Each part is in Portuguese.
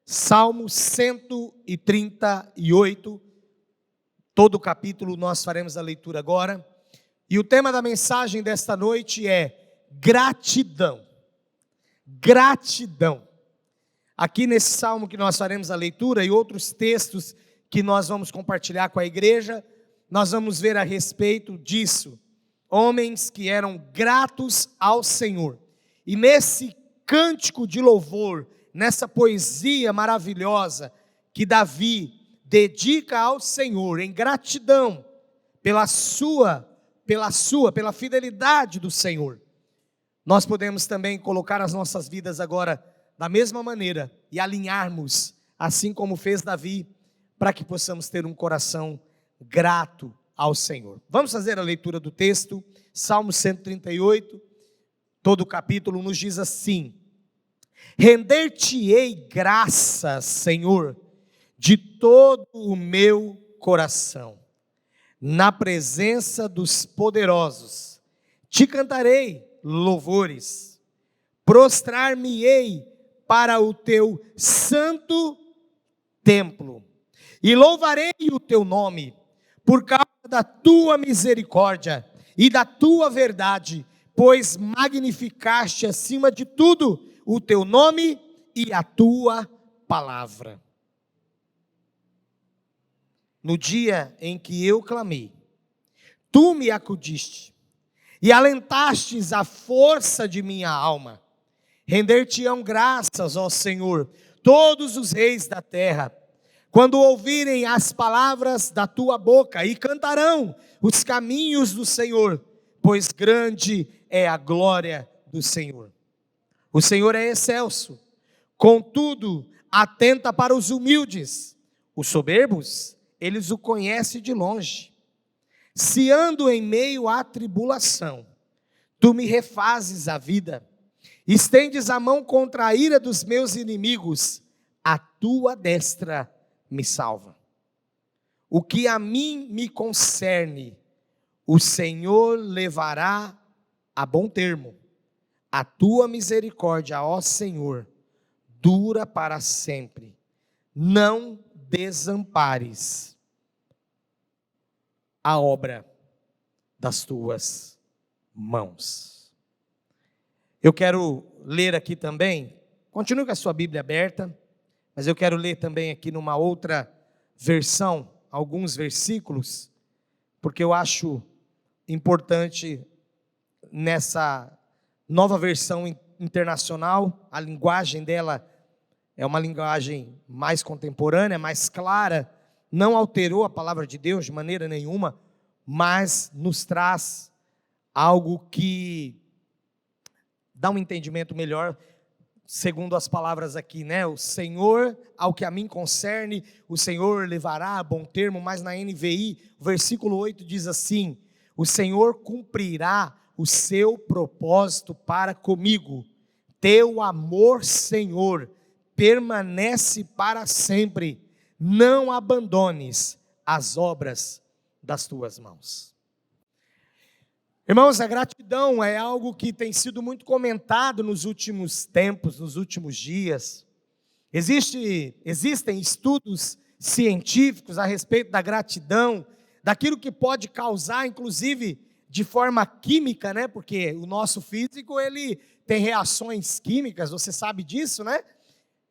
Salmo 138, todo o capítulo nós faremos a leitura agora. E o tema da mensagem desta noite é gratidão. Gratidão. Aqui nesse salmo que nós faremos a leitura e outros textos que nós vamos compartilhar com a igreja, nós vamos ver a respeito disso. Homens que eram gratos ao Senhor. E nesse cântico de louvor, nessa poesia maravilhosa que Davi dedica ao Senhor em gratidão pela fidelidade do Senhor, nós podemos também colocar as nossas vidas agora da mesma maneira e alinharmos, assim como fez Davi, para que possamos ter um coração grato ao Senhor. Vamos fazer a leitura do texto. Salmo 138, todo o capítulo nos diz assim: render-te-ei graças, Senhor, de todo o meu coração, na presença dos poderosos, te cantarei louvores, prostrar-me-ei para o teu santo templo, e louvarei o teu nome, por causa da tua misericórdia e da tua verdade, pois magnificaste acima de tudo o teu nome e a tua palavra. No dia em que eu clamei, tu me acudiste e alentastes a força de minha alma. Render-te-ão graças, ó Senhor, todos os reis da terra, quando ouvirem as palavras da tua boca, e cantarão os caminhos do Senhor, pois grande é a glória do Senhor. O Senhor é excelso, contudo, atenta para os humildes. Os soberbos, eles o conhecem de longe. Se ando em meio à tribulação, tu me refazes a vida. Estendes a mão contra a ira dos meus inimigos, a tua destra me salva. O que a mim me concerne, o Senhor levará a bom termo. A tua misericórdia, ó Senhor, dura para sempre. Não desampares a obra das tuas mãos. Eu quero ler aqui também, continue com a sua Bíblia aberta, mas eu quero ler também aqui numa outra versão, alguns versículos, porque eu acho importante nessa nova versão internacional, a linguagem dela é uma linguagem mais contemporânea, mais clara, não alterou a palavra de Deus de maneira nenhuma, mas nos traz algo que dá um entendimento melhor, segundo as palavras aqui, né? O Senhor, ao que a mim concerne, o Senhor levará a bom termo, mas na NVI, o versículo 8 diz assim: o Senhor cumprirá o seu propósito para comigo, teu amor, Senhor, permanece para sempre, não abandones as obras das tuas mãos. Irmãos, a gratidão é algo que tem sido muito comentado nos últimos tempos, nos últimos dias. Existem estudos científicos a respeito da gratidão, daquilo que pode causar, inclusive, de forma química, né? Porque o nosso físico, ele tem reações químicas, você sabe disso, né?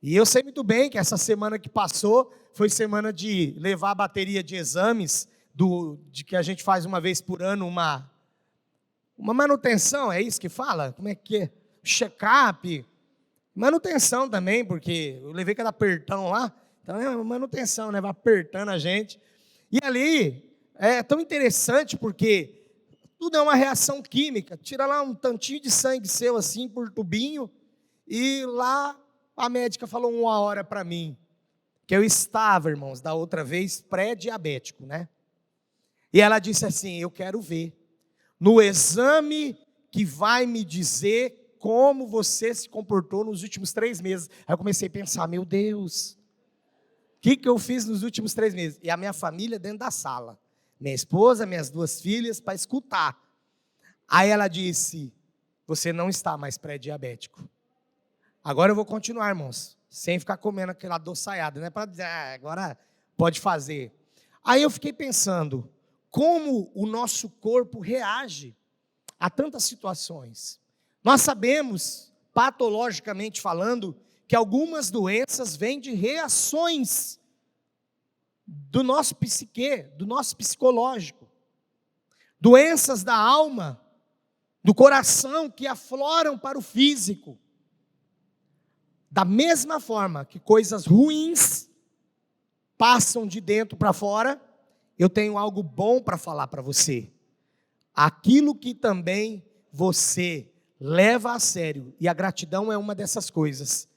E eu sei muito bem que essa semana que passou, foi semana de levar a bateria de exames, de que a gente faz uma vez por ano uma manutenção, é isso que fala? Como é que é? Check-up, manutenção também, porque eu levei cada apertão lá, então é uma manutenção, né? Vai apertando a gente. E ali, é tão interessante porque tudo é uma reação química. Tira lá um tantinho de sangue seu assim por tubinho, e lá a médica falou 1 hora para mim, que eu estava, irmãos, da outra vez pré-diabético, né? E ela disse assim: eu quero ver no exame que vai me dizer como você se comportou nos últimos 3 meses. Aí eu comecei a pensar: meu Deus, o que eu fiz nos últimos 3 meses? E a minha família dentro da sala, minha esposa, minhas 2 filhas, para escutar. Aí ela disse: você não está mais pré-diabético. Agora eu vou continuar, irmãos. sem ficar comendo aquela doçaiada, né? Para dizer, agora pode fazer. Aí eu fiquei pensando, como o nosso corpo reage a tantas situações. Nós sabemos, patologicamente falando, que algumas doenças vêm de reações do nosso psique, do nosso psicológico. Doenças da alma, do coração, que afloram para o físico. Da mesma forma que coisas ruins passam de dentro para fora, eu tenho algo bom para falar para você. Aquilo que também você leva a sério, e a gratidão é uma dessas coisas,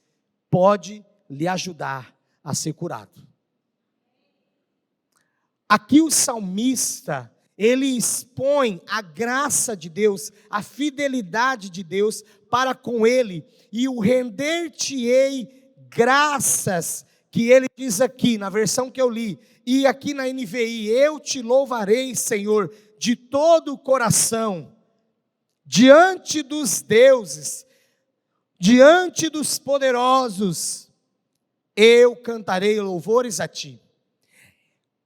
pode lhe ajudar a ser curado. Aqui o salmista, ele expõe a graça de Deus, a fidelidade de Deus para com ele, e o render-te-ei graças, que ele diz aqui, na versão que eu li, e aqui na NVI, eu te louvarei, Senhor, de todo o coração, diante dos deuses, diante dos poderosos, eu cantarei louvores a ti.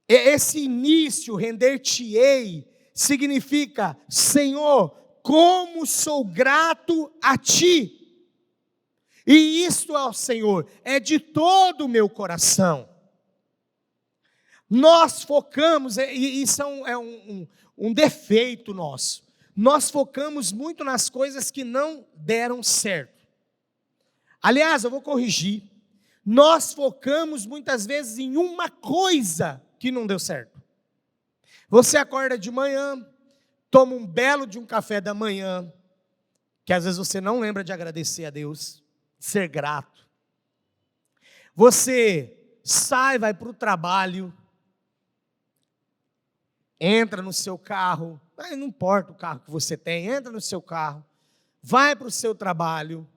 Esse início, render-te-ei, significa, Senhor, como sou grato a ti. E isto ao Senhor é de todo o meu coração. Nós focamos, e isso é um defeito nosso, nós focamos muito nas coisas que não deram certo. Aliás, eu vou corrigir, nós focamos muitas vezes em uma coisa que não deu certo. Você acorda de manhã, toma um belo de um café da manhã, que às vezes você não lembra de agradecer a Deus, ser grato. Você sai, vai para o trabalho, entra no seu carro, não importa o carro que você tem, entra no seu carro, vai para o seu trabalho,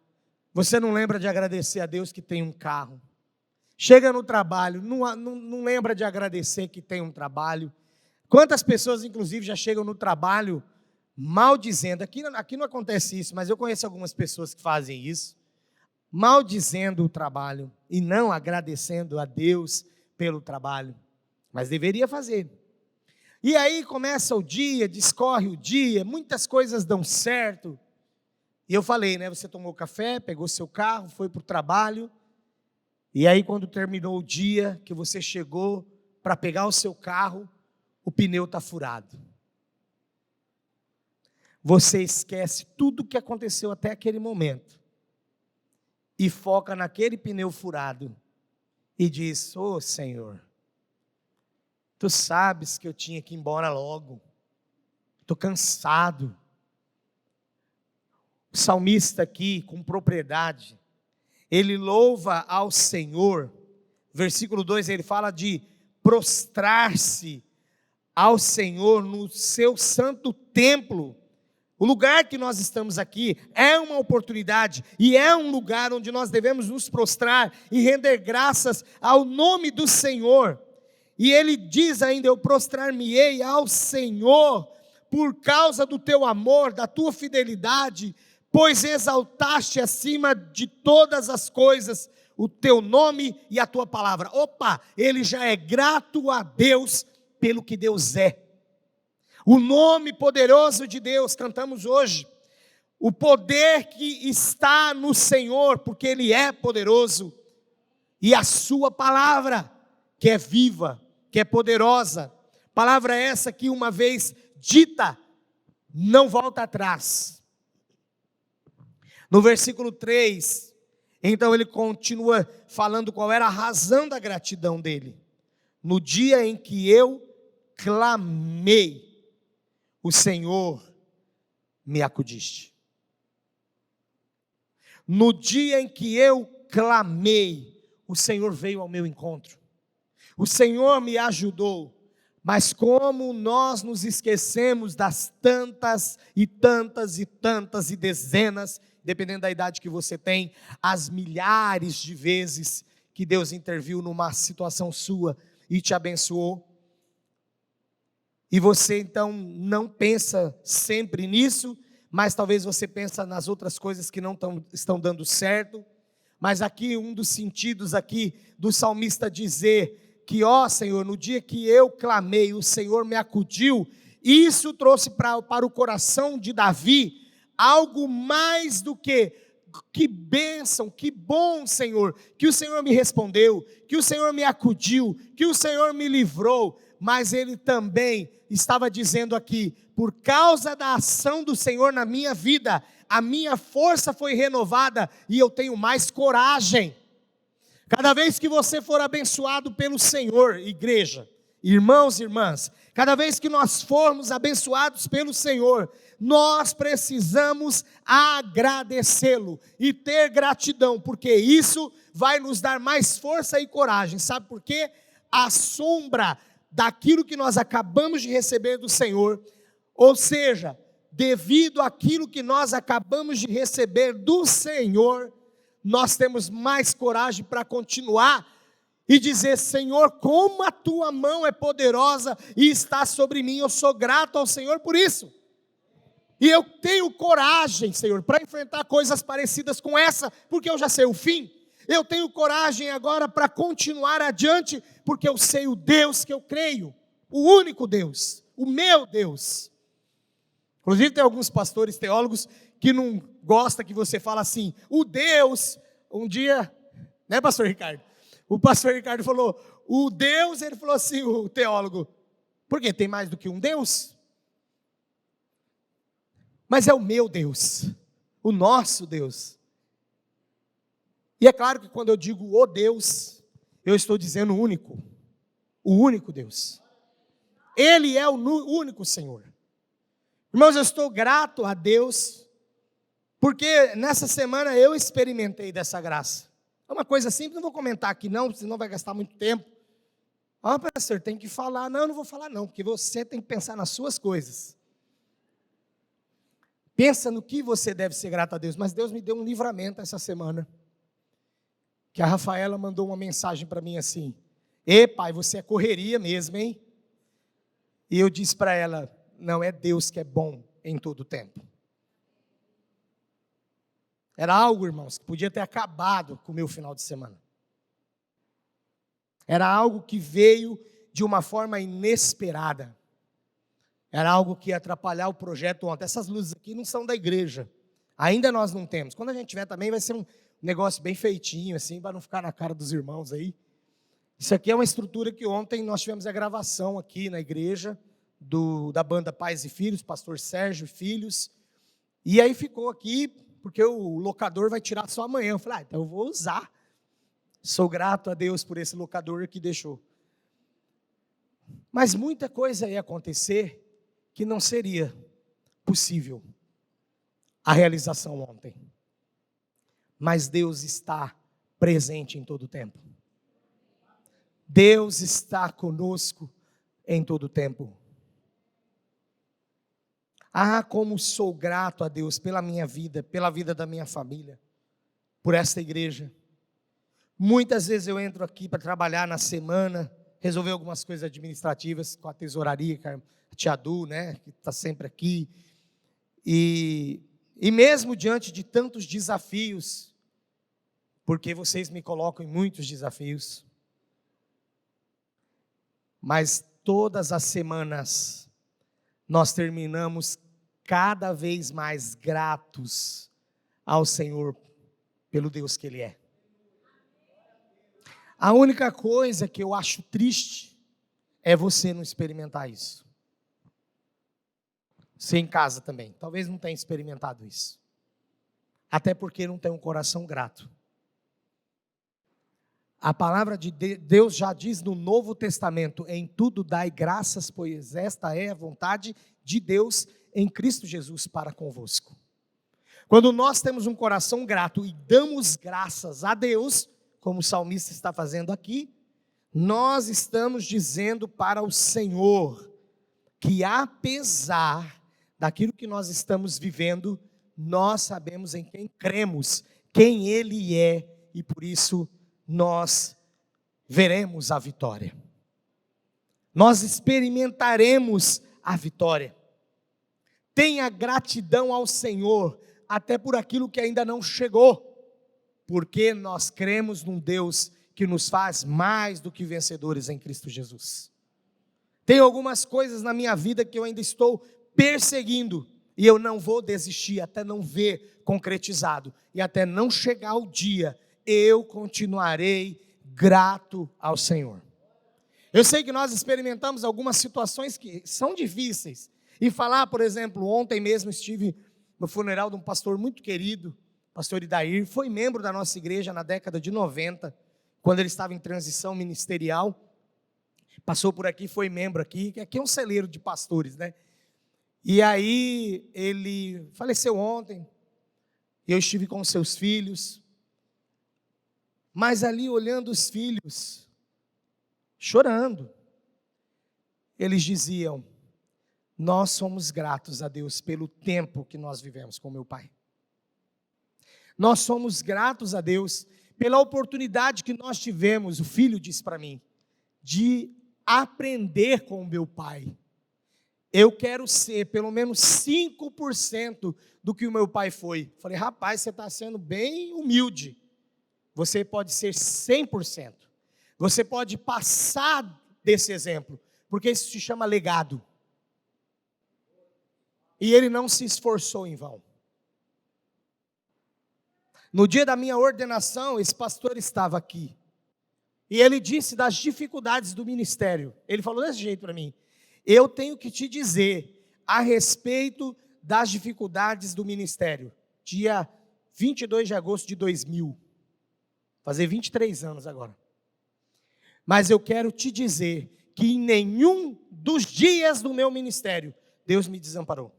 você não lembra de agradecer a Deus que tem um carro. Chega no trabalho, não lembra de agradecer que tem um trabalho. Quantas pessoas, inclusive, já chegam no trabalho maldizendo, aqui não acontece isso, mas eu conheço algumas pessoas que fazem isso, maldizendo o trabalho e não agradecendo a Deus pelo trabalho, mas deveria fazer. E aí começa o dia, discorre o dia, muitas coisas dão certo. E eu falei, né? Você tomou café, pegou seu carro, foi para o trabalho. E aí quando terminou o dia, que você chegou para pegar o seu carro, o pneu está furado. Você esquece tudo o que aconteceu até aquele momento. E foca naquele pneu furado. E diz, ô Senhor, Tu sabes que eu tinha que ir embora logo. Estou cansado. O salmista aqui, com propriedade, ele louva ao Senhor. Versículo 2, ele fala de prostrar-se ao Senhor no seu santo templo. O lugar que nós estamos aqui é uma oportunidade e é um lugar onde nós devemos nos prostrar e render graças ao nome do Senhor. E ele diz ainda, eu prostrar-me-ei ao Senhor por causa do teu amor, da tua fidelidade, pois exaltaste acima de todas as coisas o teu nome e a tua palavra. Opa, ele já é grato a Deus pelo que Deus é. O nome poderoso de Deus, cantamos hoje, o poder que está no Senhor, porque Ele é poderoso, e a sua palavra, que é viva, que é poderosa, palavra essa que uma vez dita, não volta atrás. No versículo 3, então ele continua falando qual era a razão da gratidão dele. No dia em que eu clamei, o Senhor me acudiste. No dia em que eu clamei, o Senhor veio ao meu encontro. O Senhor me ajudou. Mas como nós nos esquecemos das tantas e tantas e tantas e dezenas, dependendo da idade que você tem, as milhares de vezes que Deus interviu numa situação sua e te abençoou. E você então não pensa sempre nisso, mas talvez você pense nas outras coisas que não estão dando certo. Mas aqui um dos sentidos aqui do salmista dizer que, ó Senhor, no dia que eu clamei, o Senhor me acudiu, isso trouxe para o coração de Davi algo mais do que bênção, que bom, Senhor, que o Senhor me respondeu, que o Senhor me acudiu, que o Senhor me livrou. Mas ele também estava dizendo aqui, por causa da ação do Senhor na minha vida, a minha força foi renovada e eu tenho mais coragem. Cada vez que você for abençoado pelo Senhor, igreja, irmãos e irmãs, cada vez que nós formos abençoados pelo Senhor, nós precisamos agradecê-lo e ter gratidão, porque isso vai nos dar mais força e coragem. Sabe por quê? A sombra daquilo que nós acabamos de receber do Senhor, ou seja, devido àquilo que nós acabamos de receber do Senhor, nós temos mais coragem para continuar e dizer: Senhor, como a tua mão é poderosa e está sobre mim, eu sou grato ao Senhor por isso. E eu tenho coragem, Senhor, para enfrentar coisas parecidas com essa, porque eu já sei o fim. Eu tenho coragem agora para continuar adiante, porque eu sei o Deus que eu creio, o único Deus, o meu Deus. Inclusive tem alguns pastores teólogos que não gostam que você fala assim, o Deus, um dia, né, pastor Ricardo? O pastor Ricardo falou, o Deus, ele falou assim, o teólogo, por quê? Tem mais do que um Deus? Mas é o meu Deus, o nosso Deus. E é claro que quando eu digo o Deus, eu estou dizendo o único Deus. Ele é o único Senhor. Irmãos, eu estou grato a Deus, porque nessa semana eu experimentei dessa graça. É uma coisa simples, não vou comentar aqui não, senão vai gastar muito tempo. Pastor, tem que falar. Não vou falar não, porque você tem que pensar nas suas coisas. Pensa no que você deve ser grato a Deus. Mas Deus me deu um livramento essa semana. Que a Rafaela mandou uma mensagem para mim assim: pai, você é correria mesmo, hein? E eu disse para ela: não, é Deus que é bom em todo o tempo. Era algo, irmãos, que podia ter acabado com o meu final de semana. Era algo que veio de uma forma inesperada. Era algo que ia atrapalhar o projeto ontem. Essas luzes aqui não são da igreja. Ainda nós não temos. Quando a gente tiver também vai ser um negócio bem feitinho, assim, para não ficar na cara dos irmãos aí. Isso aqui é uma estrutura que ontem nós tivemos a gravação aqui na igreja, da banda Pais e Filhos, pastor Sérgio e Filhos. E aí ficou aqui, porque o locador vai tirar só amanhã. Eu falei, então eu vou usar. Sou grato a Deus por esse locador que deixou. Mas muita coisa ia acontecer que não seria possível a realização ontem. Mas Deus está presente em todo o tempo. Deus está conosco em todo o tempo. Como sou grato a Deus pela minha vida, pela vida da minha família, por esta igreja. Muitas vezes eu entro aqui para trabalhar na semana, resolver algumas coisas administrativas com a tesouraria, a tia Du, né, que está sempre aqui. E mesmo diante de tantos desafios, porque vocês me colocam em muitos desafios, mas todas as semanas nós terminamos cada vez mais gratos ao Senhor pelo Deus que Ele é. A única coisa que eu acho triste é você não experimentar isso. Você em casa também, talvez não tenha experimentado isso. Até porque não tem um coração grato. A palavra de Deus já diz no Novo Testamento: em tudo dai graças, pois esta é a vontade de Deus em Cristo Jesus para convosco. Quando nós temos um coração grato e damos graças a Deus, como o salmista está fazendo aqui, nós estamos dizendo para o Senhor que apesar daquilo que nós estamos vivendo, nós sabemos em quem cremos, quem Ele é, e por isso nós veremos a vitória. Nós experimentaremos a vitória. Tenha gratidão ao Senhor, até por aquilo que ainda não chegou. Porque nós cremos num Deus que nos faz mais do que vencedores em Cristo Jesus. Tem algumas coisas na minha vida que eu ainda estou perseguindo, e eu não vou desistir até não ver concretizado, e até não chegar o dia, eu continuarei grato ao Senhor. Eu sei que nós experimentamos algumas situações que são difíceis, e falar, por exemplo, ontem mesmo estive no funeral de um pastor muito querido, pastor Idair, foi membro da nossa igreja na década de 90, quando ele estava em transição ministerial, passou por aqui, foi membro aqui, que aqui é um celeiro de pastores, né? E aí ele faleceu ontem, eu estive com seus filhos, mas ali olhando os filhos, chorando, eles diziam: nós somos gratos a Deus pelo tempo que nós vivemos com meu pai. Nós somos gratos a Deus pela oportunidade que nós tivemos, o filho disse para mim, de aprender com o meu pai. Eu quero ser pelo menos 5% do que o meu pai foi. Falei: rapaz, você está sendo bem humilde. Você pode ser 100%. Você pode passar desse exemplo, porque isso se chama legado. E ele não se esforçou em vão. No dia da minha ordenação, esse pastor estava aqui. E ele disse das dificuldades do ministério. Ele falou desse jeito para mim: eu tenho que te dizer a respeito das dificuldades do ministério. Dia 22 de agosto de 2000. Fazer 23 anos agora. Mas eu quero te dizer que em nenhum dos dias do meu ministério, Deus me desamparou.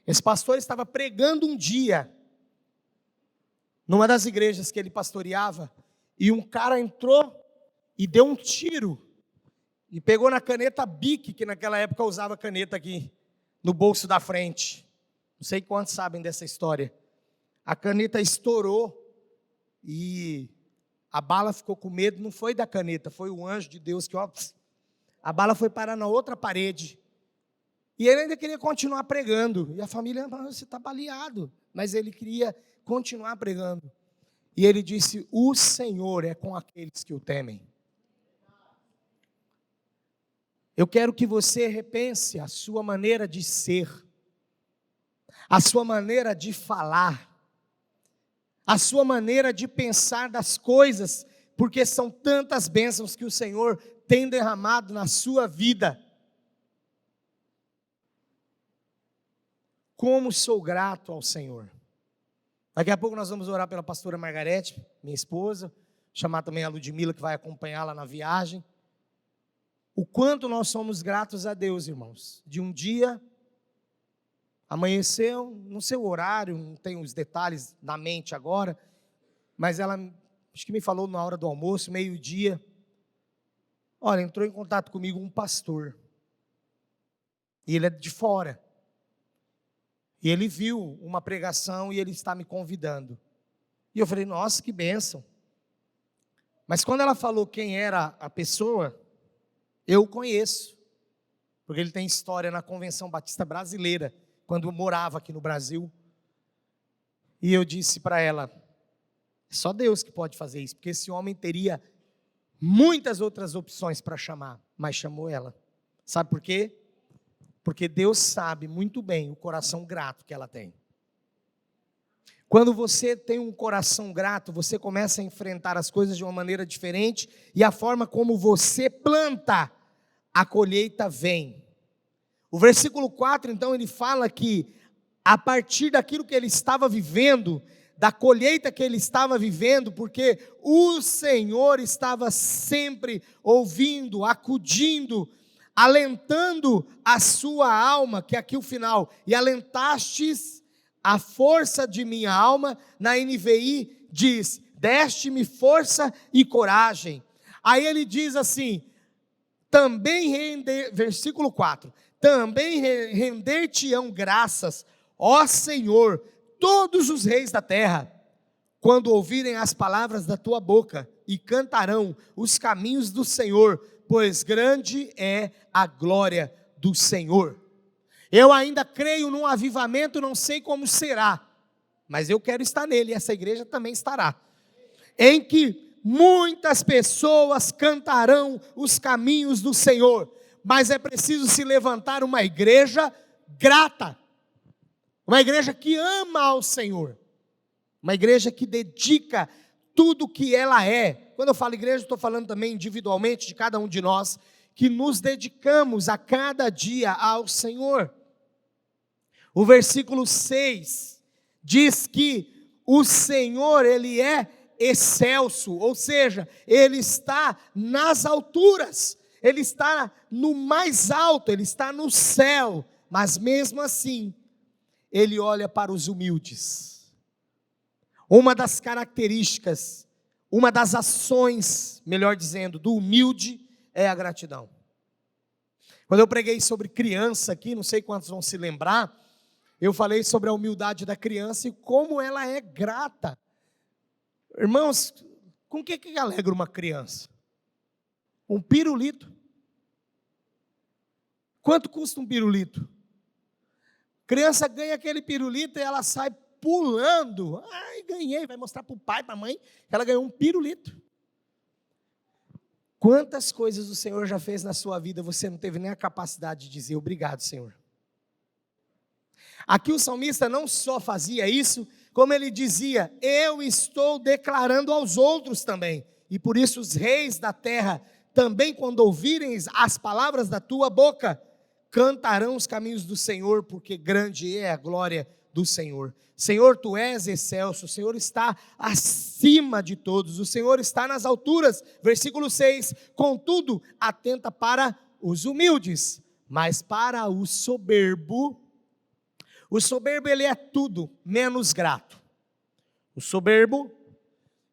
Esse pastor estava pregando um dia, numa das igrejas que ele pastoreava, e um cara entrou e deu um tiro, e pegou na caneta Bic, que naquela época usava caneta aqui, no bolso da frente. Não sei quantos sabem dessa história. A caneta estourou, e a bala ficou com medo, não foi da caneta, foi o anjo de Deus que, a bala foi parar na outra parede. E ele ainda queria continuar pregando. E a família: você está baleado. Mas ele queria continuar pregando. E ele disse: o Senhor é com aqueles que o temem. Eu quero que você repense a sua maneira de ser, a sua maneira de falar, a sua maneira de pensar das coisas, porque são tantas bênçãos que o Senhor tem derramado na sua vida. Como sou grato ao Senhor. Daqui a pouco nós vamos orar pela pastora Margarete, minha esposa, chamar também a Ludmila, que vai acompanhá-la na viagem. O quanto nós somos gratos a Deus, irmãos, de um dia, amanheceu, no seu horário, não tenho os detalhes na mente agora, mas ela, acho que me falou na hora do almoço, meio-dia, olha, entrou em contato comigo um pastor, e ele é de fora, e ele viu uma pregação e ele está me convidando, e eu falei: nossa, que bênção. Mas quando ela falou quem era a pessoa, eu o conheço, porque ele tem história na Convenção Batista Brasileira, quando eu morava aqui no Brasil. E eu disse para ela: é só Deus que pode fazer isso, porque esse homem teria muitas outras opções para chamar, mas chamou ela. Sabe por quê? Porque Deus sabe muito bem o coração grato que ela tem. Quando você tem um coração grato, você começa a enfrentar as coisas de uma maneira diferente, e a forma como você planta, a colheita vem. O versículo 4, então, ele fala que, a partir daquilo que ele estava vivendo, da colheita que ele estava vivendo, porque o Senhor estava sempre ouvindo, acudindo, alentando a sua alma, que é aqui o final, e alentastes a força de minha alma. Na NVI diz: deste-me força e coragem. Aí ele diz assim, versículo 4, também render-te-ão graças, ó Senhor, todos os reis da terra, quando ouvirem as palavras da tua boca, e cantarão os caminhos do Senhor, pois grande é a glória do Senhor. Eu ainda creio num avivamento, não sei como será, mas eu quero estar nele, e essa igreja também estará, em que muitas pessoas cantarão os caminhos do Senhor, mas é preciso se levantar uma igreja grata, uma igreja que ama ao Senhor, uma igreja que dedica tudo que ela é. Quando eu falo igreja, estou falando também individualmente de cada um de nós, que nos dedicamos a cada dia ao Senhor. O versículo 6 diz que o Senhor, Ele é excelso, ou seja, Ele está nas alturas, Ele está no mais alto, Ele está no céu, mas mesmo assim, Ele olha para os humildes. Uma das características, uma das ações, melhor dizendo, do humilde é a gratidão. Quando eu preguei sobre criança aqui, não sei quantos vão se lembrar, eu falei sobre a humildade da criança e como ela é grata. Irmãos, com o que alegra uma criança? Um pirulito. Quanto custa um pirulito? A criança ganha aquele pirulito e ela sai pulando. Ai, ganhei, vai mostrar para o pai, para a mãe, que ela ganhou um pirulito. Quantas coisas o Senhor já fez na sua vida, você não teve nem a capacidade de dizer obrigado, Senhor. Aqui o salmista não só fazia isso, como ele dizia, eu estou declarando aos outros também, e por isso os reis da terra, também quando ouvirem as palavras da tua boca, cantarão os caminhos do Senhor, porque grande é a glória do Senhor. Senhor, tu és excelso, o Senhor está acima de todos, o Senhor está nas alturas. Versículo 6, contudo, atenta para os humildes, mas para o soberbo ele é tudo menos grato. O soberbo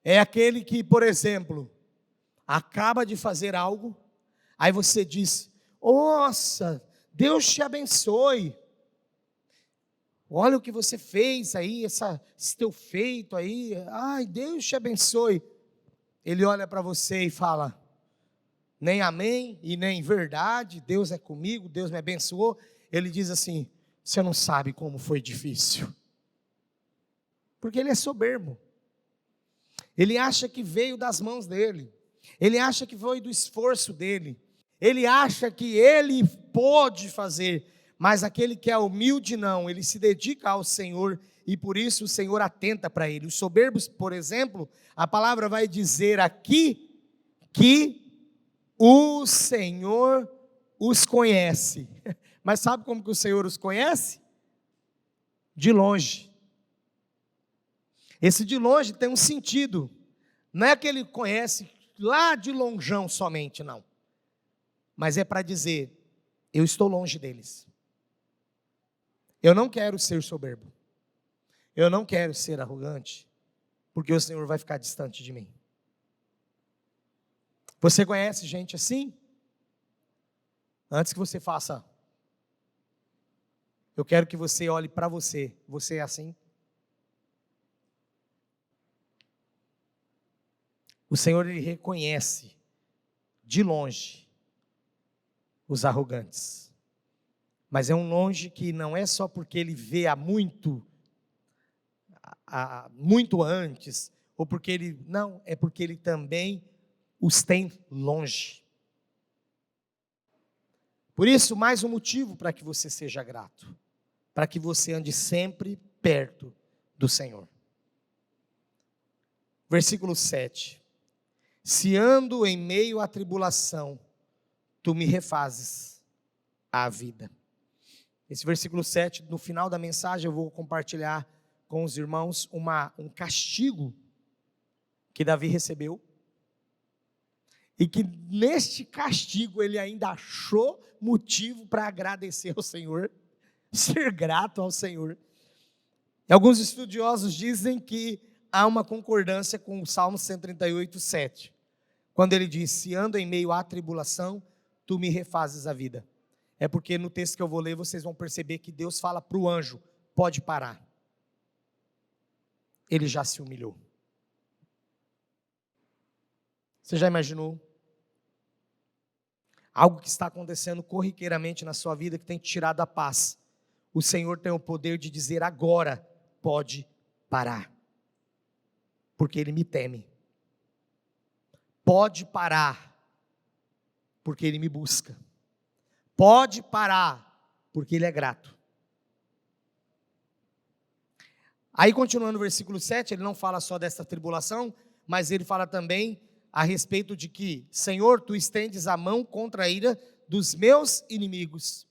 é aquele que, por exemplo, acaba de fazer algo, aí você diz, nossa, Deus te abençoe, olha o que você fez aí, esse teu feito aí, ai, Deus te abençoe. Ele olha para você e fala, nem amém e nem verdade, Deus é comigo, Deus me abençoou. Ele diz assim, você não sabe como foi difícil, porque ele é soberbo, ele acha que veio das mãos dele, ele acha que foi do esforço dele, ele acha que ele pode fazer, mas aquele que é humilde não, ele se dedica ao Senhor, e por isso o Senhor atenta para ele. Os soberbos, por exemplo, a palavra vai dizer aqui, que o Senhor os conhece, mas sabe como que o Senhor os conhece? De longe. Esse de longe tem um sentido, não é que ele conhece lá de lonjão somente, não, mas é para dizer, eu estou longe deles, eu não quero ser soberbo, eu não quero ser arrogante, porque o Senhor vai ficar distante de mim. Você conhece gente assim? Antes que você faça, eu quero que você olhe para você, você é assim? O Senhor, Ele reconhece de longe os arrogantes, mas é um longe que não é só porque Ele vê muito antes, ou porque Ele, não, é porque Ele também os tem longe. Por isso, mais um motivo para que você seja grato, para que você ande sempre perto do Senhor. Versículo 7. Se ando em meio à tribulação, tu me refazes a vida. Esse versículo 7, no final da mensagem, eu vou compartilhar com os irmãos um castigo que Davi recebeu, e que neste castigo ele ainda achou motivo para agradecer ao Senhor, ser grato ao Senhor. Alguns estudiosos dizem que há uma concordância com o Salmo 138, 7, quando ele diz, se ando em meio à tribulação, tu me refazes a vida. É porque no texto que eu vou ler, vocês vão perceber que Deus fala para o anjo, pode parar. Ele já se humilhou. Você já imaginou? Algo que está acontecendo corriqueiramente na sua vida, que tem te tirado a paz. O Senhor tem o poder de dizer agora, pode parar, porque Ele me teme. Pode parar, porque Ele me busca. Pode parar, porque Ele é grato. Aí continuando o versículo 7, ele não fala só dessa tribulação, mas ele fala também a respeito de que, Senhor, Tu estendes a mão contra a ira dos meus inimigos.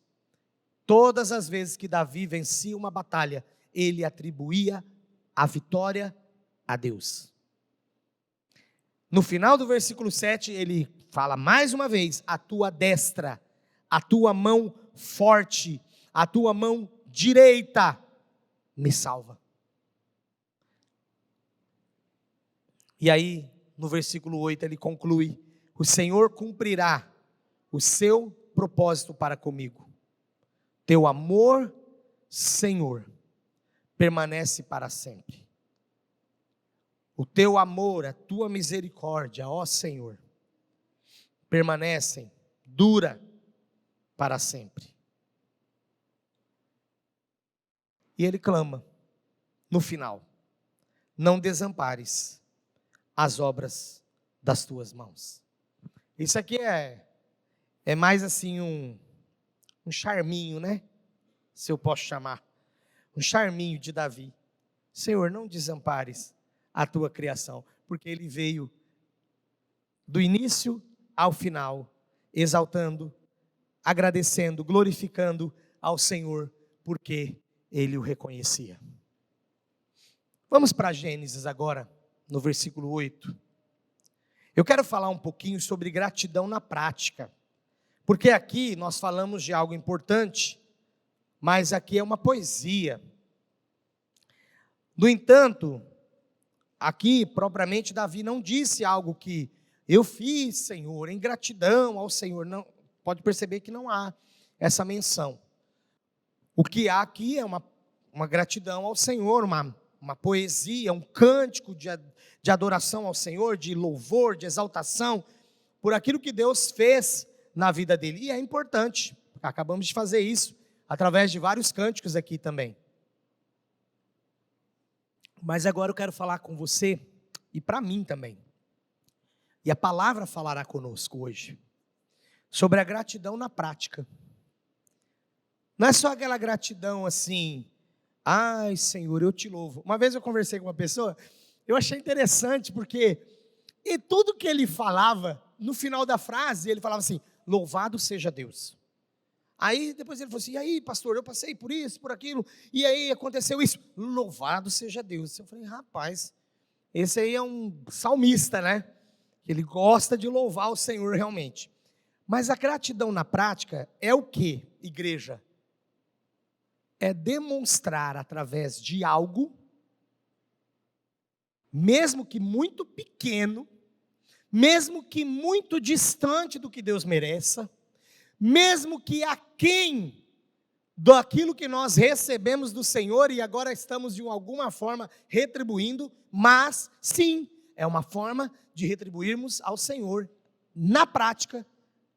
Todas as vezes que Davi vencia uma batalha, ele atribuía a vitória a Deus. No final do versículo 7, ele fala mais uma vez: a tua destra, a tua mão forte, a tua mão direita me salva. E aí, no versículo 8, ele conclui: o Senhor cumprirá o seu propósito para comigo. Teu amor, Senhor, permanece para sempre. O teu amor, a tua misericórdia, ó Senhor, permanecem, dura para sempre. E ele clama, no final: não desampares as obras das tuas mãos. Isso aqui é mais assim um charminho, né? Se eu posso chamar. Um charminho de Davi. Senhor, não desampares a tua criação, porque ele veio do início ao final, exaltando, agradecendo, glorificando ao Senhor, porque ele o reconhecia. Vamos para Gênesis agora, no versículo 8. Eu quero falar um pouquinho sobre gratidão na prática, porque aqui nós falamos de algo importante, mas aqui é uma poesia. No entanto, aqui propriamente Davi não disse algo que eu fiz, Senhor, em gratidão ao Senhor. Não, pode perceber que não há essa menção. O que há aqui é uma gratidão ao Senhor, uma poesia, um cântico de adoração ao Senhor, de louvor, de exaltação, por aquilo que Deus fez na vida dele. E é importante, acabamos de fazer isso, através de vários cânticos aqui também. Mas agora eu quero falar com você, e para mim também, e a palavra falará conosco hoje, sobre a gratidão na prática. Não é só aquela gratidão assim: ai Senhor, eu te louvo. Uma vez eu conversei com uma pessoa, eu achei interessante, porque e tudo que ele falava, no final da frase, ele falava assim: louvado seja Deus. Aí depois ele falou assim: e aí pastor, eu passei por isso, por aquilo, e aí aconteceu isso, louvado seja Deus. Eu falei: rapaz, esse aí é um salmista, né? Ele gosta de louvar o Senhor realmente. Mas a gratidão na prática é o que, igreja? É demonstrar através de algo, mesmo que muito pequeno, mesmo que muito distante do que Deus mereça, mesmo que aquém daquilo que nós recebemos do Senhor e agora estamos de alguma forma retribuindo, mas sim, é uma forma de retribuirmos ao Senhor, na prática,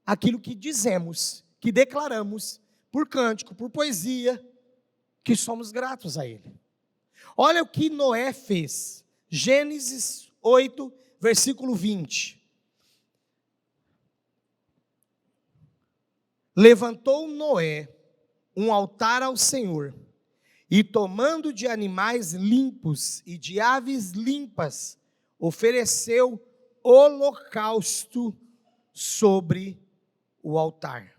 aquilo que dizemos, que declaramos, por cântico, por poesia, que somos gratos a Ele. Olha o que Noé fez, Gênesis 8, versículo 20. Levantou Noé um altar ao Senhor, e tomando de animais limpos e de aves limpas, ofereceu holocausto sobre o altar.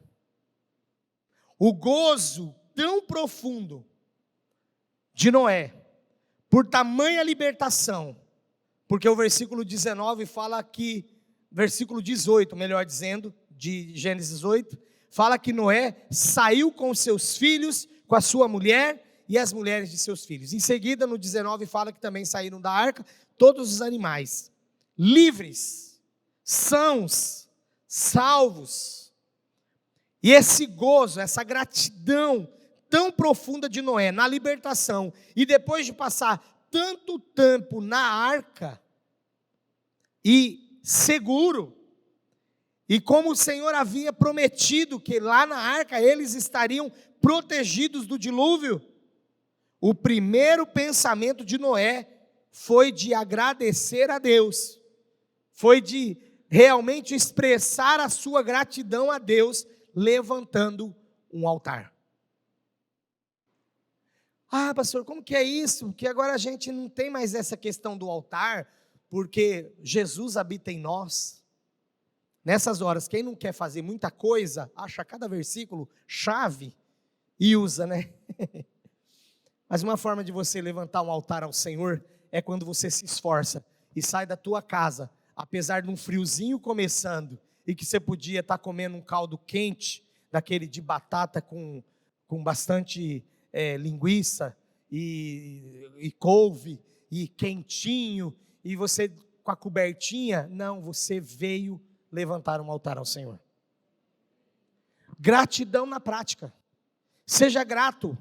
O gozo tão profundo de Noé, por tamanha libertação, porque o versículo 19 fala que, versículo 18, melhor dizendo, de Gênesis 8, fala que Noé saiu com seus filhos, com a sua mulher e as mulheres de seus filhos. Em seguida, no 19, fala que também saíram da arca todos os animais, livres, sãos, salvos. E esse gozo, essa gratidão tão profunda de Noé na libertação, e depois de passar tanto tempo na arca, e seguro, e como o Senhor havia prometido que lá na arca eles estariam protegidos do dilúvio, o primeiro pensamento de Noé foi de agradecer a Deus, foi de realmente expressar a sua gratidão a Deus, levantando um altar. Ah, pastor, como que é isso? Porque agora a gente não tem mais essa questão do altar, porque Jesus habita em nós. Nessas horas, quem não quer fazer muita coisa, acha cada versículo chave e usa, né? Mas uma forma de você levantar um altar ao Senhor é quando você se esforça e sai da tua casa, apesar de um friozinho começando, e que você podia estar comendo um caldo quente, daquele de batata com bastante linguiça e couve, e quentinho, e você com a cobertinha, não, você veio levantar um altar ao Senhor. Gratidão na prática, seja grato.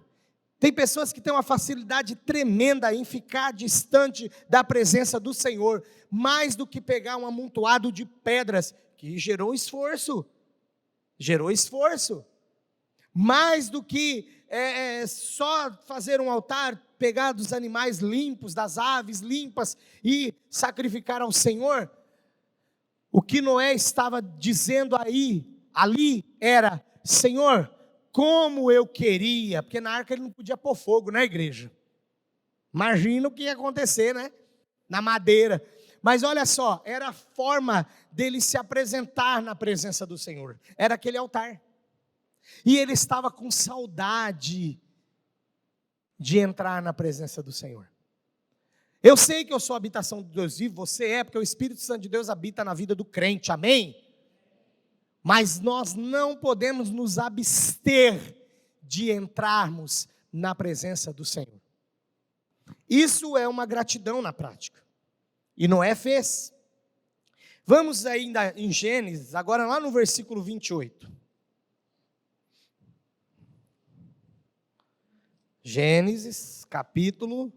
Tem pessoas que têm uma facilidade tremenda em ficar distante da presença do Senhor, mais do que pegar um amontoado de pedras, que gerou esforço, mais do que só fazer um altar, pegar dos animais limpos, das aves limpas e sacrificar ao Senhor. O que Noé estava dizendo ali era: Senhor, como eu queria, porque na arca ele não podia pôr fogo, né, igreja? Imagina o que ia acontecer, né? Na madeira. Mas olha só, era a forma dele se apresentar na presença do Senhor, era aquele altar. E ele estava com saudade de entrar na presença do Senhor. Eu sei que eu sou a habitação de Deus vivo, você é, porque o Espírito Santo de Deus habita na vida do crente, amém? Mas nós não podemos nos abster de entrarmos na presença do Senhor. Isso é uma gratidão na prática. E Noé fez. Vamos ainda em Gênesis, agora lá no versículo 28. Gênesis, capítulo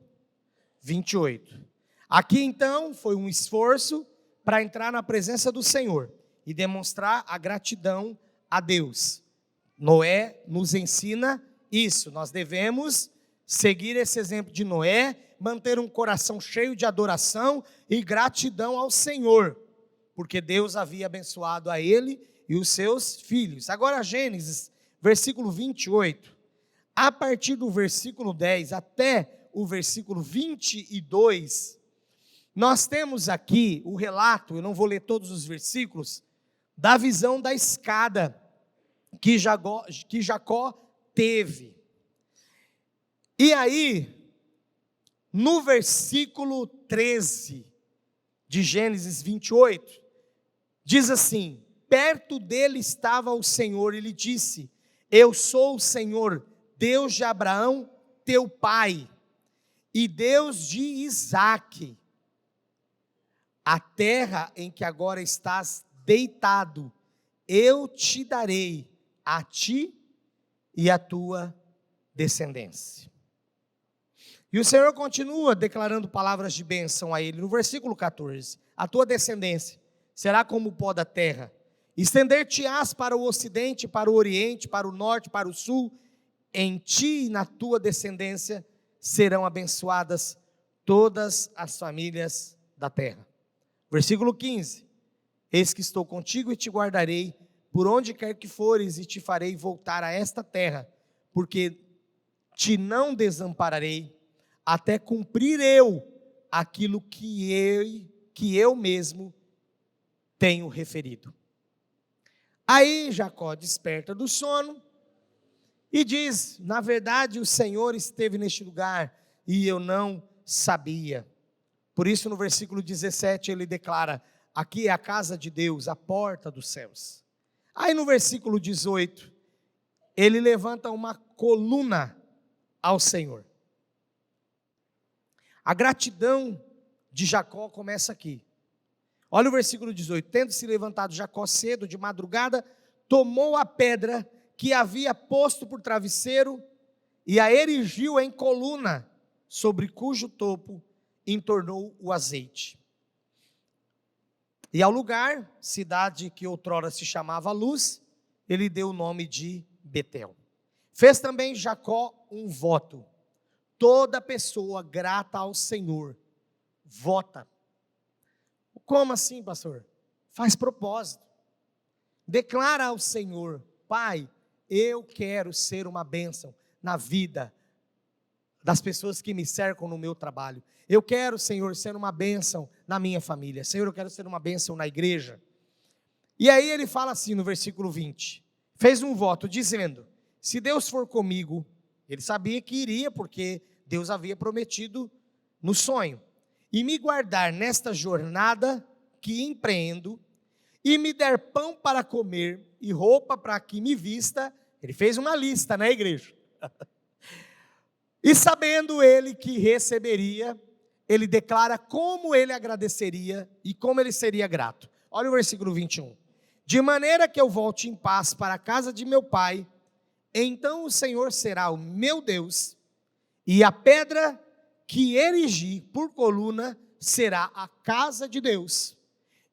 28. Aqui então foi um esforço para entrar na presença do Senhor e demonstrar a gratidão a Deus. Noé nos ensina isso, nós devemos seguir esse exemplo de Noé, manter um coração cheio de adoração e gratidão ao Senhor, porque Deus havia abençoado a ele e os seus filhos. Agora Gênesis, versículo 28, a partir do versículo 10 até o versículo 22, nós temos aqui o relato, eu não vou ler todos os versículos, da visão da escada que Jacó teve. E aí, no versículo 13 de Gênesis 28, diz assim: perto dele estava o Senhor e lhe disse: eu sou o Senhor, Deus de Abraão, teu pai, e Deus de Isaque. A terra em que agora estás deitado, eu te darei a ti e a tua descendência. E o Senhor continua declarando palavras de bênção a ele, no versículo 14: a tua descendência será como o pó da terra, estender-te-ás para o ocidente, para o oriente, para o norte, para o sul, em ti e na tua descendência serão abençoadas todas as famílias da terra. Versículo 15: eis que estou contigo e te guardarei por onde quer que fores, e te farei voltar a esta terra, porque te não desampararei, até cumprir eu aquilo que eu mesmo tenho referido. Aí Jacó desperta do sono e diz: na verdade o Senhor esteve neste lugar e eu não sabia. Por isso no versículo 17 ele declara: aqui é a casa de Deus, a porta dos céus. Aí no versículo 18, ele levanta uma coluna ao Senhor. A gratidão de Jacó começa aqui. Olha o versículo 18: tendo se levantado Jacó cedo, de madrugada, tomou a pedra que havia posto por travesseiro e a erigiu em coluna, sobre cujo topo entornou o azeite. E ao lugar, cidade que outrora se chamava Luz, ele deu o nome de Betel. Fez também Jacó um voto: Toda pessoa grata ao Senhor vota. Como assim, pastor? Faz propósito. Declara ao Senhor: Pai, eu quero ser uma bênção na vida das pessoas que me cercam no meu trabalho. Eu quero, Senhor, ser uma bênção na minha família. Senhor, eu quero ser uma bênção na igreja. E aí ele fala assim no versículo 20, fez um voto dizendo: se Deus for comigo, ele sabia que iria, porque Deus havia prometido no sonho, e me guardar nesta jornada que empreendo, e me der pão para comer e roupa para que me vista. Ele fez uma lista na igreja. E sabendo ele que receberia, ele declara como ele agradeceria e como ele seria grato. Olha o versículo 21. De maneira que eu volte em paz para a casa de meu pai, então o Senhor será o meu Deus, e a pedra que erigi por coluna será a casa de Deus.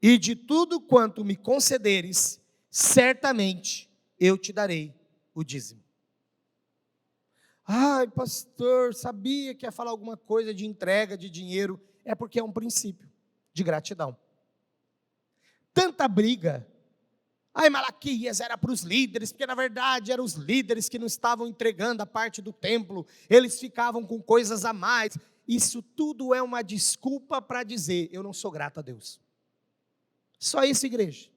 E de tudo quanto me concederes, certamente eu te darei o dízimo. Ai, pastor, sabia que ia falar alguma coisa de entrega de dinheiro. É porque é um princípio de gratidão. Tanta briga. Ai, Malaquias era para os líderes, porque na verdade eram os líderes que não estavam entregando a parte do templo, eles ficavam com coisas a mais. Isso tudo é uma desculpa para dizer: eu não sou grato a Deus. Só isso, igreja.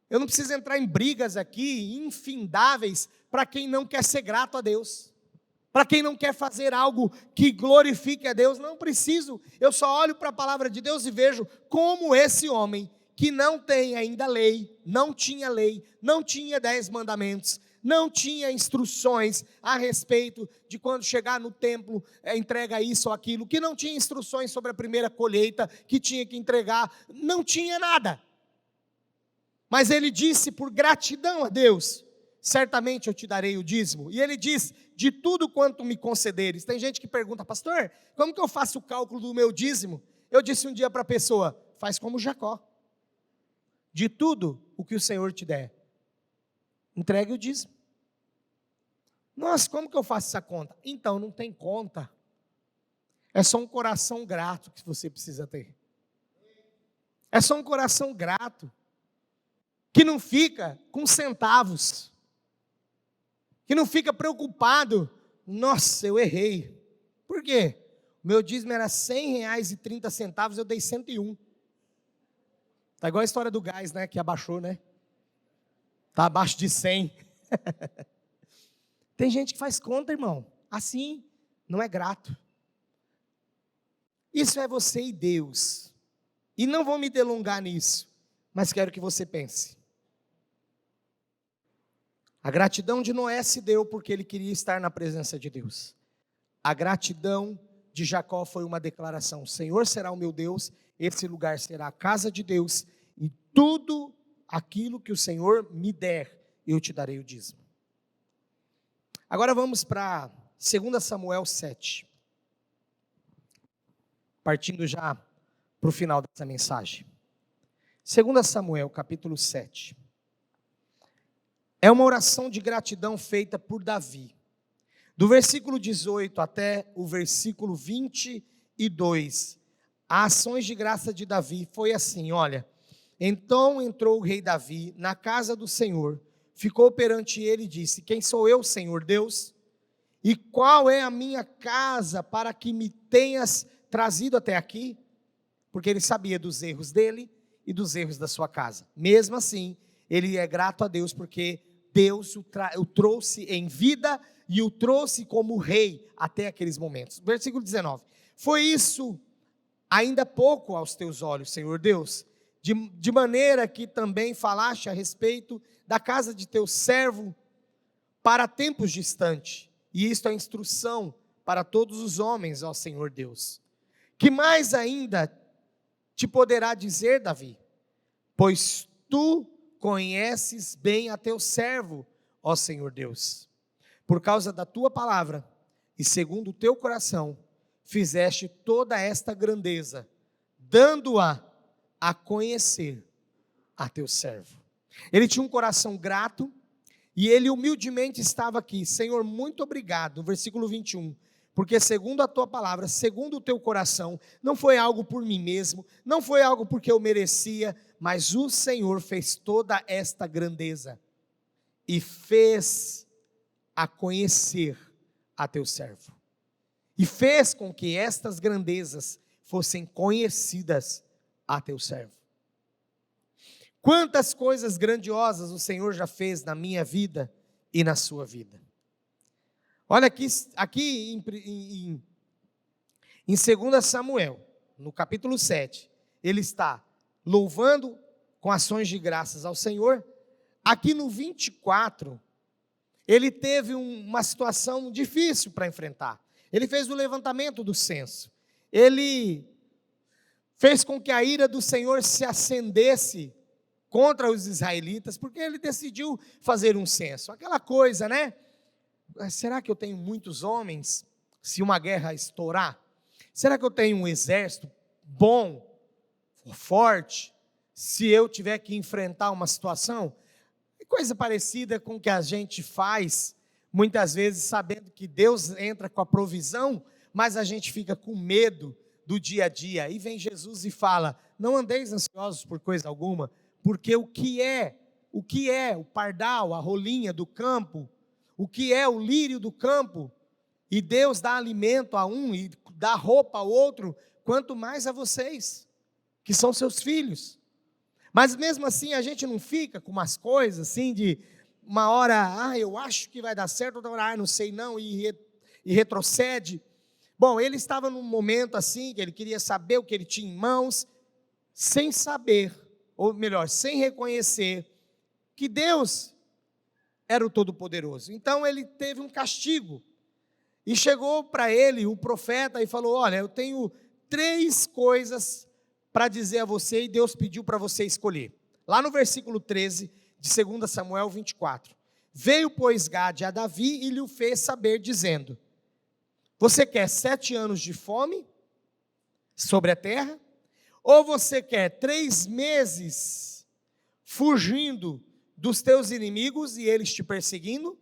Eu não preciso entrar em brigas aqui infindáveis para quem não quer ser grato a Deus, para quem não quer fazer algo que glorifique a Deus. Não preciso. Eu só olho para a palavra de Deus e vejo como esse homem, que não tem ainda lei, não tinha 10 mandamentos, não tinha instruções a respeito de quando chegar no templo, entrega isso ou aquilo, que não tinha instruções sobre a primeira colheita, que tinha que entregar, não tinha nada. Mas ele disse, por gratidão a Deus: certamente eu te darei o dízimo. E ele diz: de tudo quanto me concederes. Tem gente que pergunta: pastor, como que eu faço o cálculo do meu dízimo? Eu disse um dia para a pessoa: faz como Jacó. De tudo o que o Senhor te der, entregue o dízimo. Nossa, como que eu faço essa conta? Então, não tem conta. É só um coração grato que você precisa ter. É só um coração grato, que não fica com centavos, que não fica preocupado: nossa, eu errei. Por quê? O meu dízimo era R$100,30, eu dei 101. Está igual a história do gás, né, que abaixou, né? Está abaixo de 100. Tem gente que faz conta, irmão, assim, não é grato. Isso é você e Deus. E não vou me delongar nisso, mas quero que você pense. A gratidão de Noé se deu porque ele queria estar na presença de Deus. A gratidão de Jacó foi uma declaração: o Senhor será o meu Deus, esse lugar será a casa de Deus, e tudo aquilo que o Senhor me der, eu te darei o dízimo. Agora vamos para 2 Samuel 7. Partindo já para o final dessa mensagem. 2 Samuel, capítulo 7. É uma oração de gratidão feita por Davi. Do versículo 18 até o versículo 22, as ações de graça de Davi foi assim, olha: então entrou o rei Davi na casa do Senhor, ficou perante ele e disse: quem sou eu, Senhor Deus? E qual é a minha casa para que me tenhas trazido até aqui? Porque ele sabia dos erros dele e dos erros da sua casa. Mesmo assim, ele é grato a Deus, porque Deus o trouxe em vida e o trouxe como rei até aqueles momentos. Versículo 19. Foi isso ainda pouco aos teus olhos, Senhor Deus, de maneira que também falaste a respeito da casa de teu servo para tempos distantes. E isto é instrução para todos os homens, ó Senhor Deus. Que mais ainda te poderá dizer, Davi? Pois tu conheces bem a teu servo, ó Senhor Deus. Por causa da tua palavra e segundo o teu coração, fizeste toda esta grandeza, dando-a a conhecer a teu servo. Ele tinha um coração grato, E ele humildemente estava aqui. Senhor, muito obrigado. No versículo 21. Porque segundo a tua palavra, segundo o teu coração, não foi algo por mim mesmo, não foi algo porque eu merecia, mas o Senhor fez toda esta grandeza e fez a conhecer a teu servo. E fez com que estas grandezas fossem conhecidas a teu servo. Quantas coisas grandiosas o Senhor já fez na minha vida e na sua vida. Olha aqui em 2 Samuel, no capítulo 7, ele está louvando com ações de graças ao Senhor. Aqui no 24, ele teve uma situação difícil para enfrentar. Ele fez o levantamento do censo. Ele fez com que a ira do Senhor se acendesse contra os israelitas, porque ele decidiu fazer um censo. Aquela coisa, né? Será que eu tenho muitos homens se uma guerra estourar? Será que eu tenho um exército bom, forte, se eu tiver que enfrentar uma situação? Coisa parecida com o que a gente faz, muitas vezes sabendo que Deus entra com a provisão, mas a gente fica com medo do dia a dia. E vem Jesus e fala: não andeis ansiosos por coisa alguma, porque o que é o pardal, a rolinha do campo, o que é o lírio do campo, e Deus dá alimento a um e dá roupa ao outro, quanto mais a vocês, que são seus filhos. Mas mesmo assim a gente não fica com umas coisas assim de uma hora, eu acho que vai dar certo, outra hora, não sei não, e retrocede. Bom, ele estava num momento assim, que ele queria saber o que ele tinha em mãos, sem saber, ou melhor, sem reconhecer que Deus era o Todo-Poderoso. Então ele teve um castigo, e chegou para ele o profeta e falou: olha, eu tenho 3 coisas para dizer a você, e Deus pediu para você escolher. Lá no versículo 13 de 2 Samuel 24. Veio, pois, Gade a Davi e lhe o fez saber, dizendo: você quer 7 anos de fome sobre a terra? Ou você quer 3 meses fugindo dos teus inimigos e eles te perseguindo?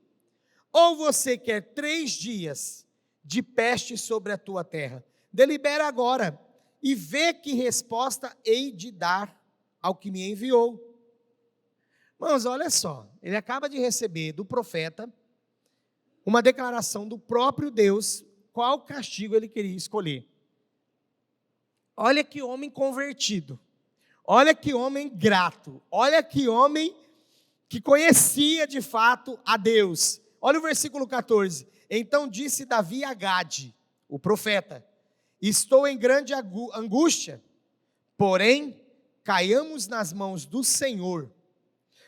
Ou você quer 3 dias de peste sobre a tua terra? Delibera agora e vê que resposta hei de dar ao que me enviou. Irmãos, olha só, ele acaba de receber do profeta uma declaração do próprio Deus, qual castigo ele queria escolher. Olha que homem convertido, olha que homem grato, olha que homem que conhecia de fato a Deus. Olha o versículo 14. Então disse Davi a Gade, o profeta: estou em grande angústia, porém caiamos nas mãos do Senhor,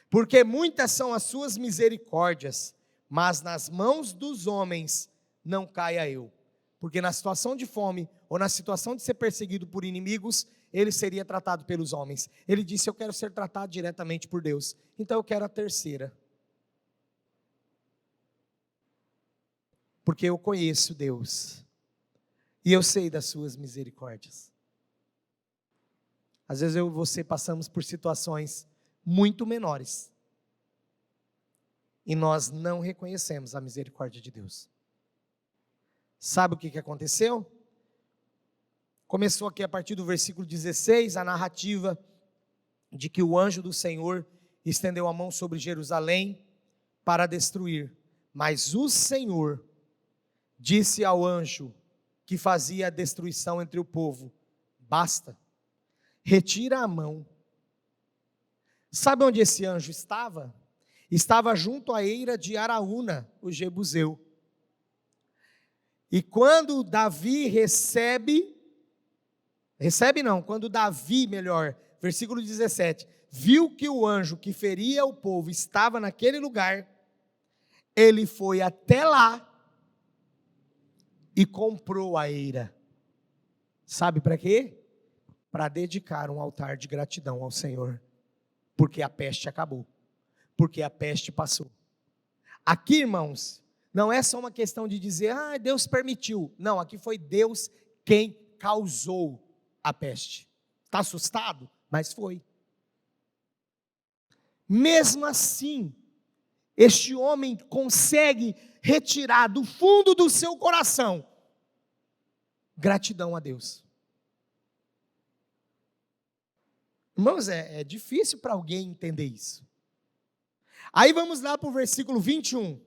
porque muitas são as suas misericórdias, mas nas mãos dos homens não caia eu. Porque na situação de fome, ou na situação de ser perseguido por inimigos, ele seria tratado pelos homens. Ele disse: eu quero ser tratado diretamente por Deus, então eu quero a terceira. Porque eu conheço Deus, e eu sei das suas misericórdias. Às vezes eu e você passamos por situações muito menores, e nós não reconhecemos a misericórdia de Deus. Sabe o que aconteceu? Começou aqui a partir do versículo 16, a narrativa de que o anjo do Senhor estendeu a mão sobre Jerusalém para destruir. Mas o Senhor disse ao anjo que fazia a destruição entre o povo: basta, retira a mão. Sabe onde esse anjo estava? Estava junto à eira de Araúna, o Jebuseu. E quando Davi quando Davi, versículo 17, viu que o anjo que feria o povo estava naquele lugar, ele foi até lá e comprou a eira. Sabe para quê? Para dedicar um altar de gratidão ao Senhor, porque a peste acabou, porque a peste passou. Aqui, irmãos, não é só uma questão de dizer: Deus permitiu. Não, aqui foi Deus quem causou a peste. Está assustado? Mas foi. Mesmo assim, este homem consegue retirar do fundo do seu coração gratidão a Deus. Irmãos, é difícil para alguém entender isso. Aí vamos lá para o versículo 21.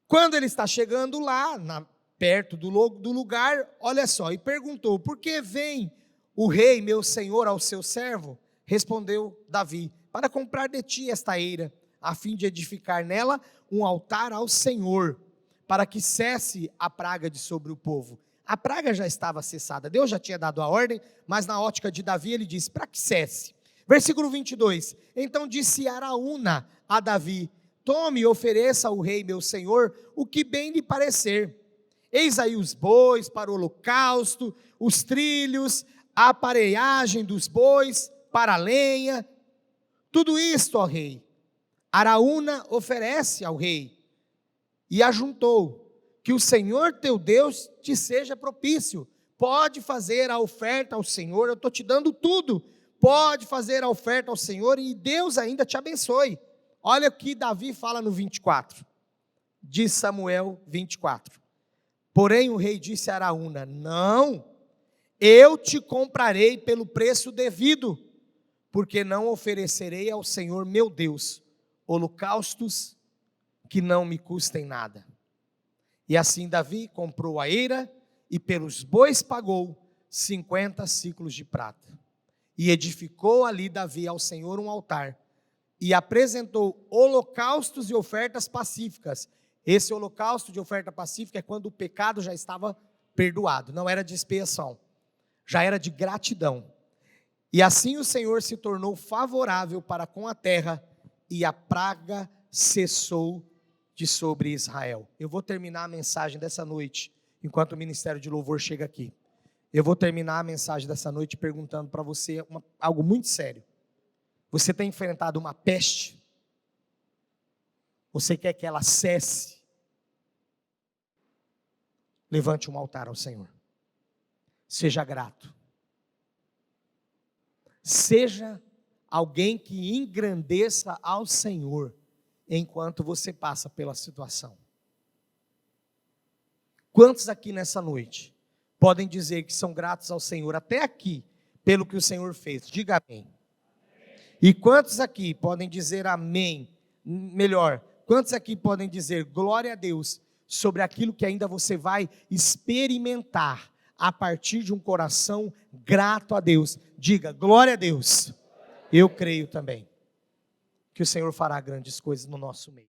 Quando ele está chegando lá, perto do lugar, olha só, e perguntou: por que vem o rei, meu senhor, ao seu servo? Respondeu Davi: para comprar de ti esta eira, a fim de edificar nela um altar ao Senhor, para que cesse a praga de sobre o povo. A praga já estava cessada, Deus já tinha dado a ordem, mas na ótica de Davi ele disse: para que cesse. Versículo 22, então disse Araúna a Davi: tome e ofereça ao rei meu senhor o que bem lhe parecer. Eis aí os bois para o holocausto, os trilhos, a aparelhagem dos bois para a lenha, tudo isto, ó rei. Araúna oferece ao rei, e ajuntou: que o Senhor teu Deus te seja propício, pode fazer a oferta ao Senhor, eu estou te dando tudo, pode fazer a oferta ao Senhor, e Deus ainda te abençoe. Olha o que Davi fala no 24, de Samuel 24, porém o rei disse a Araúna: não, eu te comprarei pelo preço devido, porque não oferecerei ao Senhor meu Deus holocaustos que não me custem nada. E assim Davi comprou a eira, e pelos bois pagou 50 siclos de prata. E edificou ali Davi ao Senhor um altar, e apresentou holocaustos e ofertas pacíficas. Esse holocausto de oferta pacífica é quando o pecado já estava perdoado, não era de expiação, já era de gratidão. E assim o Senhor se tornou favorável para com a terra, e a praga cessou de sobre Israel. Eu vou terminar a mensagem dessa noite, enquanto o Ministério de Louvor chega aqui. Eu vou terminar a mensagem dessa noite perguntando para você algo muito sério. Você tem enfrentado uma peste? Você quer que ela cesse? Levante um altar ao Senhor. Seja grato. Seja alguém que engrandeça ao Senhor enquanto você passa pela situação. Quantos aqui nessa noite podem dizer que são gratos ao Senhor até aqui pelo que o Senhor fez? Diga amém. E quantos aqui podem dizer amém? Melhor, quantos aqui podem dizer glória a Deus sobre aquilo que ainda você vai experimentar a partir de um coração grato a Deus? Diga glória a Deus. Eu creio também que o Senhor fará grandes coisas no nosso meio.